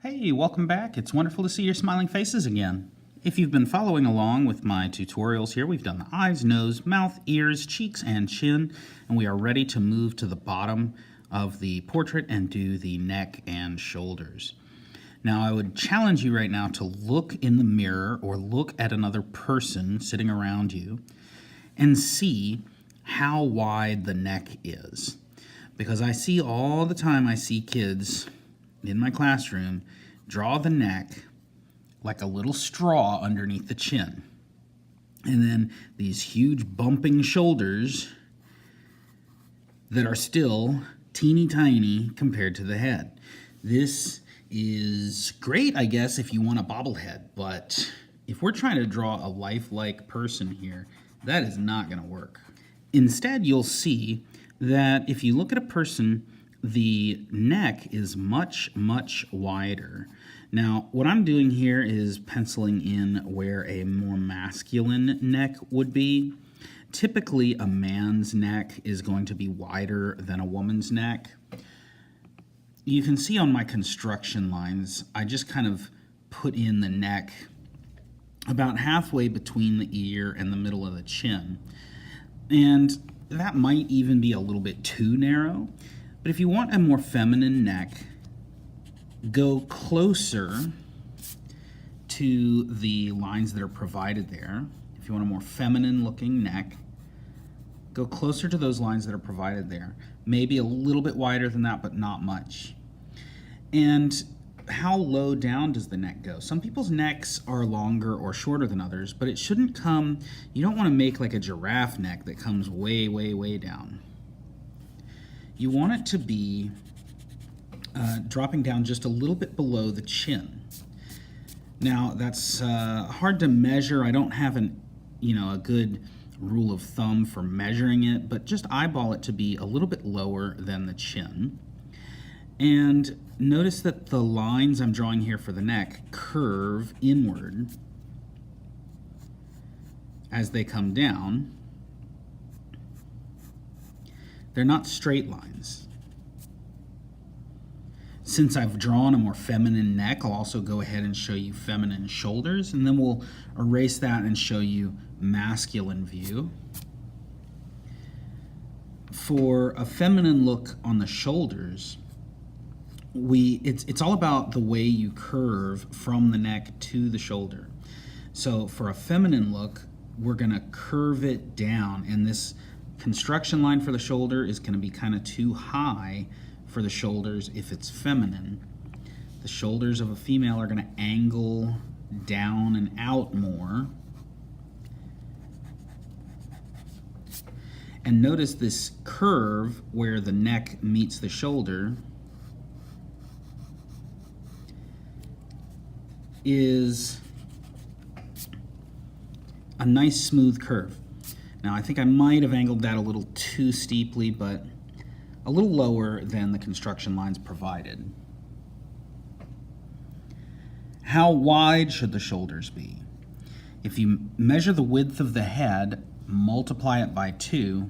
Hey, welcome back. It's wonderful to see your smiling faces again. If you've been following along with my tutorials here, we've done the eyes, nose, mouth, ears, cheeks, and chin, and we are ready to move to the bottom of the portrait and do the neck and shoulders. Now, I would challenge you right now to look in the mirror or look at another person sitting around you and see how wide the neck is. Because I see all the time, I see kids in my classroom draw the neck like a little straw underneath the chin. And then these huge bumping shoulders that are still teeny tiny compared to the head. This is great, I guess, if you want a bobblehead, but if we're trying to draw a lifelike person here, that is not going to work. Instead, you'll see that if you look at a person, the neck is much, much wider. Now, what I'm doing here is penciling in where a more masculine neck would be. Typically, a man's neck is going to be wider than a woman's neck. You can see on my construction lines, I just kind of put in the neck about halfway between the ear and the middle of the chin. And that might even be a little bit too narrow. But if you want a more feminine neck, go closer to the lines that are provided there. If you want a more feminine looking neck, go closer to those lines that are provided there. Maybe a little bit wider than that, but not much. And how low down does the neck go? Some people's necks are longer or shorter than others, but it shouldn't come, you don't want to make like a giraffe neck that comes way, way, way down. You want it to be dropping down just a little bit below the chin. Now that's hard to measure. I don't have a good rule of thumb for measuring it, but just eyeball it to be a little bit lower than the chin. And notice that the lines I'm drawing here for the neck curve inward as they come down. They're not straight lines. Since I've drawn a more feminine neck, I'll also go ahead and show you feminine shoulders, and then we'll erase that and show you masculine view. For a feminine look on the shoulders, it's all about the way you curve from the neck to the shoulder. So for a feminine look, we're going to curve it down, and this construction line for the shoulder is going to be kind of too high for the shoulders if it's feminine. The shoulders of a female are going to angle down and out more. And notice this curve where the neck meets the shoulder is a nice smooth curve. Now I think I might have angled that a little too steeply, but a little lower than the construction lines provided. How wide should the shoulders be? If you measure the width of the head, multiply it by 2,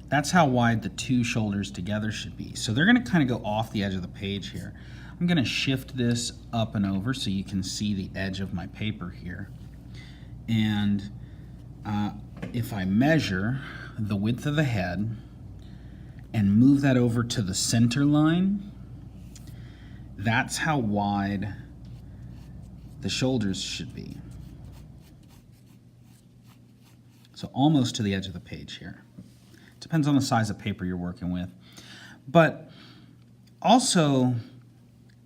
that's how wide the two shoulders together should be. So they're going to kind of go off the edge of the page here. I'm going to shift this up and over so you can see the edge of my paper here. And if I measure the width of the head and move that over to the center line, that's how wide the shoulders should be. So almost to the edge of the page here. Depends on the size of paper you're working with. But also,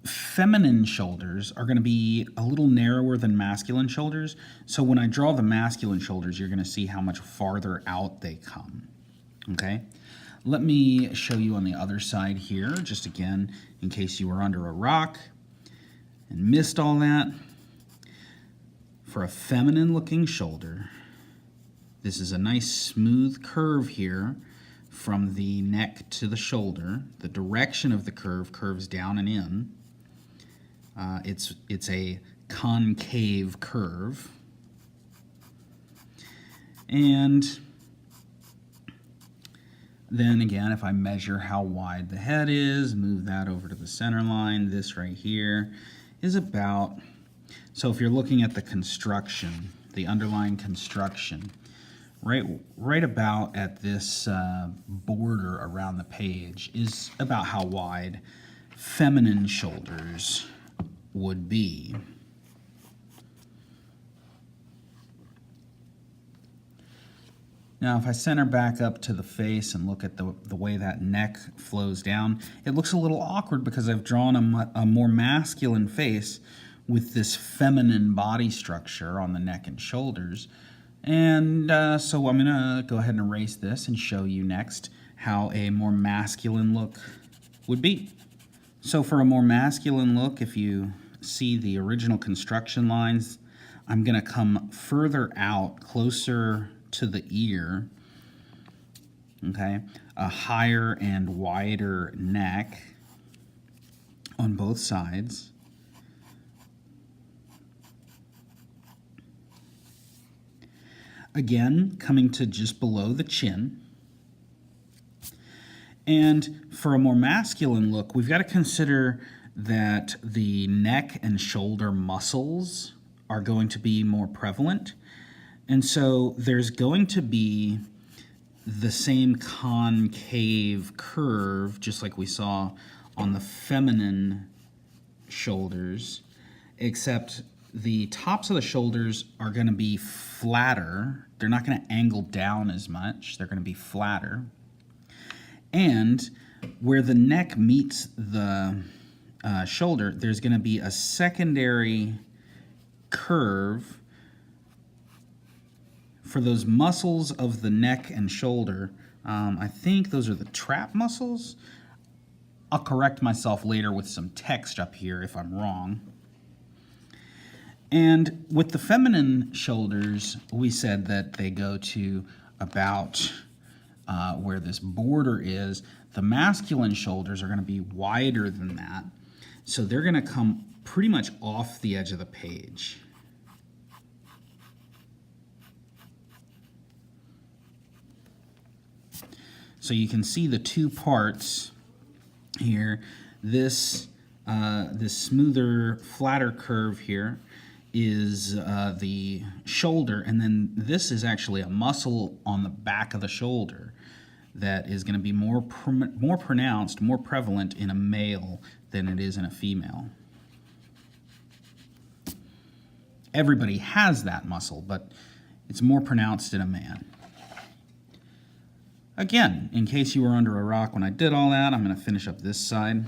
feminine shoulders are going to be a little narrower than masculine shoulders. So when I draw the masculine shoulders, you're going to see how much farther out they come. Okay? Let me show you on the other side here, just again, in case you were under a rock and missed all that. For a feminine looking shoulder, this is a nice smooth curve here from the neck to the shoulder. The direction of the curve curves down and in. It's a concave curve. And then again, if I measure how wide the head is, move that over to the center line, this right here is about, so if you're looking at the construction, the underlying construction, right about at this border around the page is about how wide feminine shoulders would be. Now, if I center back up to the face and look at the way that neck flows down, it looks a little awkward because I've drawn a more masculine face with this feminine body structure on the neck and shoulders. And so I'm gonna go ahead and erase this and show you next how a more masculine look would be. So for a more masculine look, if you see the original construction lines, I'm gonna come further out, closer to the ear, okay? A higher and wider neck on both sides. Again, coming to just below the chin. And for a more masculine look, we've got to consider that the neck and shoulder muscles are going to be more prevalent. And so there's going to be the same concave curve, just like we saw on the feminine shoulders, except the tops of the shoulders are going to be flatter. They're not going to angle down as much. They're going to be flatter. And where the neck meets the shoulder, there's going to be a secondary curve for those muscles of the neck and shoulder. I think those are the trap muscles. I'll correct myself later with some text up here if I'm wrong. And with the feminine shoulders, we said that they go to about where this border is. The masculine shoulders are going to be wider than that. So they're going to come pretty much off the edge of the page. So you can see the two parts here. This smoother, flatter curve here is the shoulder, and then this is actually a muscle on the back of the shoulder that is going to be more pronounced, more prevalent in a male than it is in a female. Everybody has that muscle, but it's more pronounced in a man. Again, in case you were under a rock when I did all that, I'm going to finish up this side,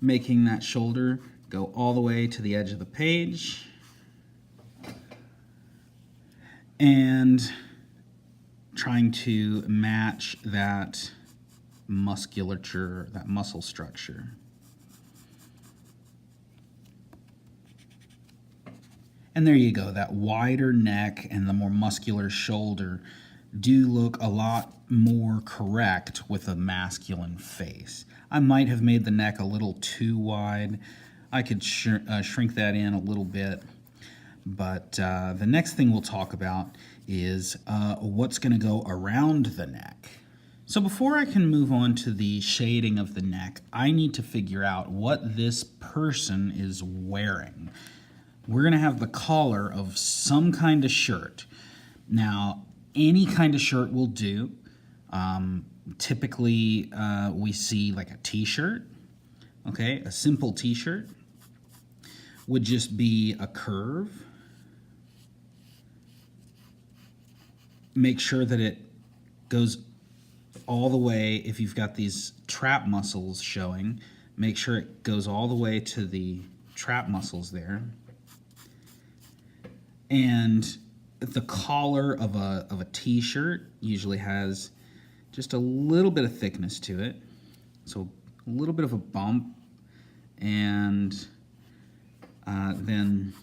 making that shoulder go all the way to the edge of the page, and trying to match that musculature, that muscle structure. And there you go, that wider neck and the more muscular shoulder do look a lot more correct with a masculine face. I might have made the neck a little too wide. I could shrink that in a little bit. But the next thing we'll talk about is what's going to go around the neck. So before I can move on to the shading of the neck, I need to figure out what this person is wearing. We're going to have the collar of some kind of shirt. Now, any kind of shirt will do. Typically, we see like a t-shirt, okay? A simple t-shirt would just be a curve. Make sure that it goes all the way, if you've got these trap muscles showing, make sure it goes all the way to the trap muscles there. And the collar of a t-shirt usually has just a little bit of thickness to it. So a little bit of a bump, and then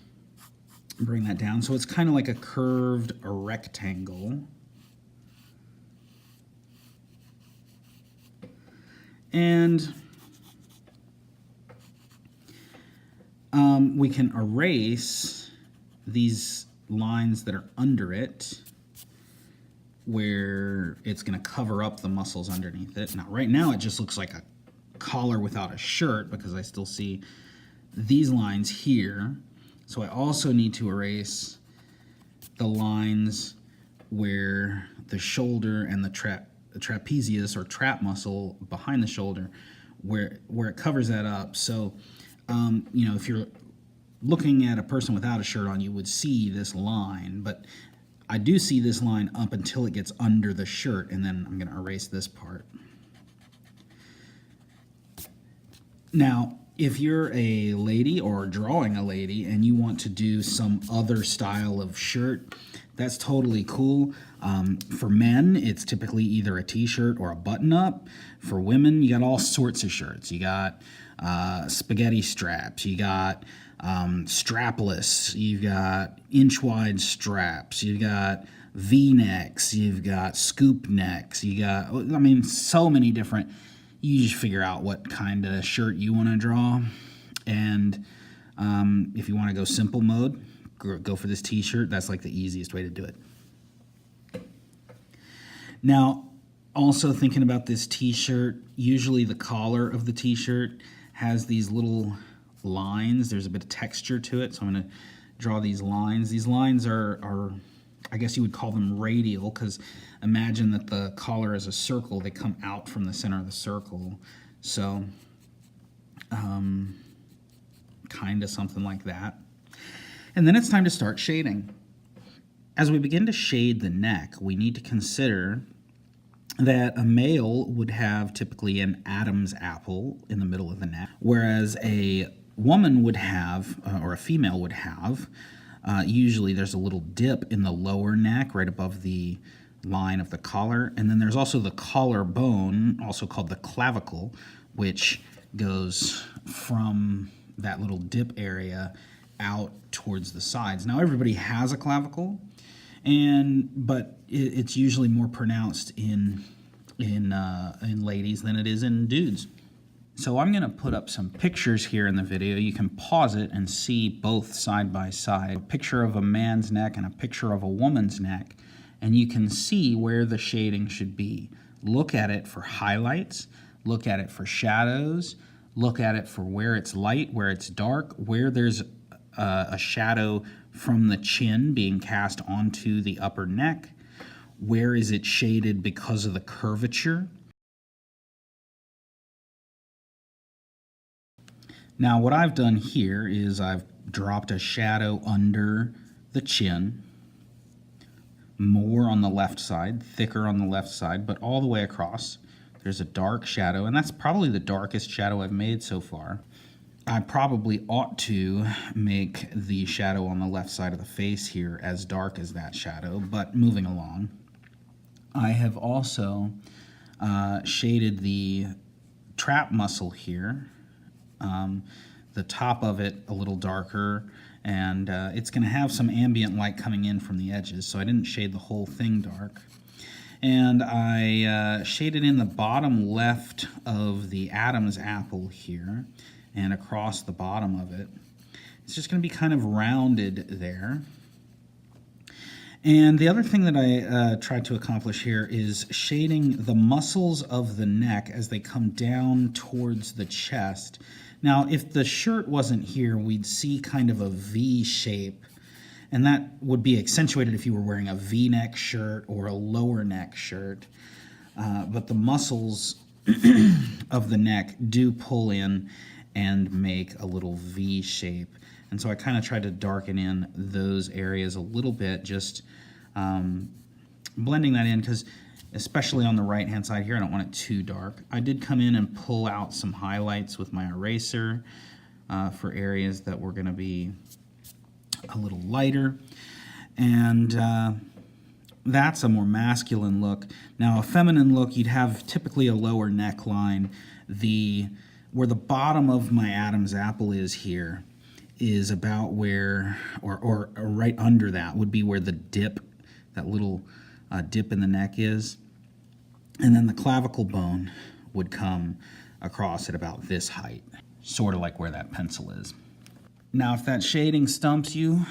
bring that down. So it's kind of like a curved rectangle. And we can erase these lines that are under it where it's going to cover up the muscles underneath it. Now, right now, it just looks like a collar without a shirt because I still see these lines here. So I also need to erase the lines where the shoulder and the trapezius or trap muscle behind the shoulder, where it covers that up. So, you know, if you're looking at a person without a shirt on, you would see this line, but I do see this line up until it gets under the shirt, and then I'm going to erase this part. Now, if you're a lady or drawing a lady and you want to do some other style of shirt, that's totally cool. For men, it's typically either a t-shirt or a button-up. For women, you got all sorts of shirts. You got spaghetti straps, you got strapless, you've got inch-wide straps, you've got V-necks, you've got scoop necks, you got, I mean, so many different. You just figure out what kind of shirt you want to draw, and if you want to go simple mode, go for this t-shirt. That's like the easiest way to do it. Now, also thinking about this t-shirt, usually the collar of the t-shirt has these little lines. There's a bit of texture to it, so I'm going to draw these lines. These lines are I guess you would call them radial, because imagine that the collar is a circle. They come out from the center of the circle. So kind of something like that. And then it's time to start shading. As we begin to shade the neck, we need to consider that a male would have typically an Adam's apple in the middle of the neck, whereas a woman would have, or a female would have, usually there's a little dip in the lower neck right above the line of the collar. And then there's also the collarbone, also called the clavicle, which goes from that little dip area out towards the sides. Now, everybody has a clavicle, but it's usually more pronounced in ladies than it is in dudes. So I'm going to put up some pictures here in the video. You can pause it and see both side by side. A picture of a man's neck and a picture of a woman's neck, and you can see where the shading should be. Look at it for highlights, look at it for shadows, look at it for where it's light, where it's dark, where there's a shadow from the chin being cast onto the upper neck, where is it shaded because of the curvature. Now, what I've done here is I've dropped a shadow under the chin, more on the left side, thicker on the left side, but all the way across. There's a dark shadow, and that's probably the darkest shadow I've made so far. I probably ought to make the shadow on the left side of the face here as dark as that shadow, but moving along. I have also shaded the trap muscle here, the top of it a little darker, and it's going to have some ambient light coming in from the edges, so I didn't shade the whole thing dark. And I shaded in the bottom left of the Adam's apple here and across the bottom of it. It's just going to be kind of rounded there. And the other thing that I tried to accomplish here is shading the muscles of the neck as they come down towards the chest. Now, if the shirt wasn't here, we'd see kind of a V shape, and that would be accentuated if you were wearing a V-neck shirt or a lower neck shirt. But the muscles of the neck do pull in and make a little V shape. And so I kind of tried to darken in those areas a little bit, just blending that in, because especially on the right-hand side here, I don't want it too dark. I did come in and pull out some highlights with my eraser for areas that were going to be a little lighter. And that's a more masculine look. Now, a feminine look, you'd have typically a lower neckline. Where the bottom of my Adam's apple is here is about where, or right under that would be where the dip, that little dip in the neck is. And then the clavicle bone would come across at about this height, sort of like where that pencil is. Now, if that shading stumps you,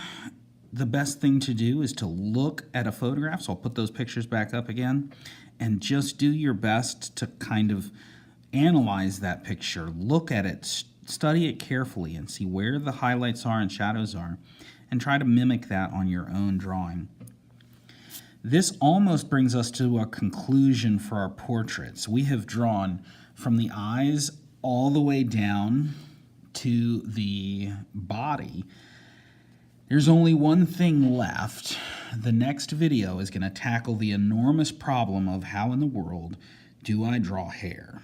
the best thing to do is to look at a photograph. So I'll put those pictures back up again, and just do your best to kind of analyze that picture. Look at it study it carefully and see where the highlights are and shadows are, and try to mimic that on your own drawing. This almost brings us to a conclusion for our portraits. We have drawn from the eyes all the way down to the body. There's only one thing left. The next video is going to tackle the enormous problem of how in the world do I draw hair.